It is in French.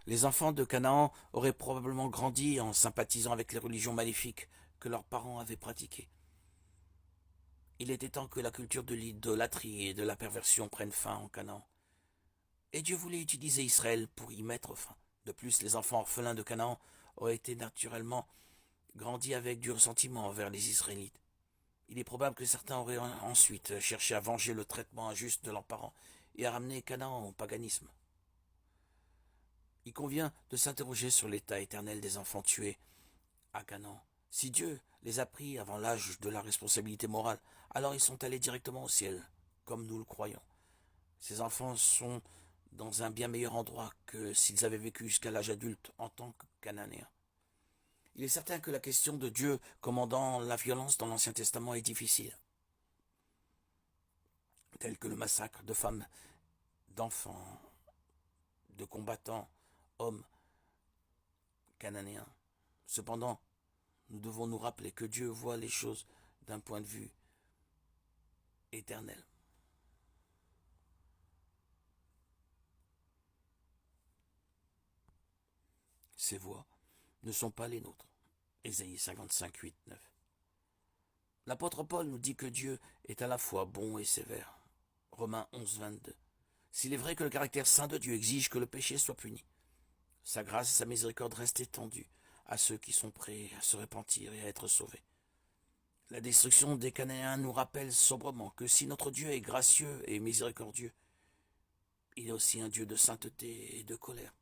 Les enfants de Canaan auraient probablement grandi en sympathisant avec les religions maléfiques que leurs parents avaient pratiquées. Il était temps que la culture de l'idolâtrie et de la perversion prenne fin en Canaan. Et Dieu voulait utiliser Israël pour y mettre fin. De plus, les enfants orphelins de Canaan auraient été naturellement grandis avec du ressentiment envers les Israélites. Il est probable que certains auraient ensuite cherché à venger le traitement injuste de leurs parents et à ramener Canaan au paganisme. Il convient de s'interroger sur l'état éternel des enfants tués à Canaan. Si Dieu les a pris avant l'âge de la responsabilité morale, alors ils sont allés directement au ciel, comme nous le croyons. Ces enfants sont dans un bien meilleur endroit que s'ils avaient vécu jusqu'à l'âge adulte en tant que Cananéens. Il est certain que la question de Dieu commandant la violence dans l'Ancien Testament est difficile, telle que le massacre de femmes, d'enfants, de combattants, hommes cananéens. Cependant, nous devons nous rappeler que Dieu voit les choses d'un point de vue éternel. Ces voix ne sont pas les nôtres. Ésaïe 55, 8, 9. L'apôtre Paul nous dit que Dieu est à la fois bon et sévère. Romains 11, 22. S'il est vrai que le caractère saint de Dieu exige que le péché soit puni, sa grâce et sa miséricorde restent étendues à ceux qui sont prêts à se repentir et à être sauvés. La destruction des Cananéens nous rappelle sobrement que si notre Dieu est gracieux et miséricordieux, il est aussi un Dieu de sainteté et de colère.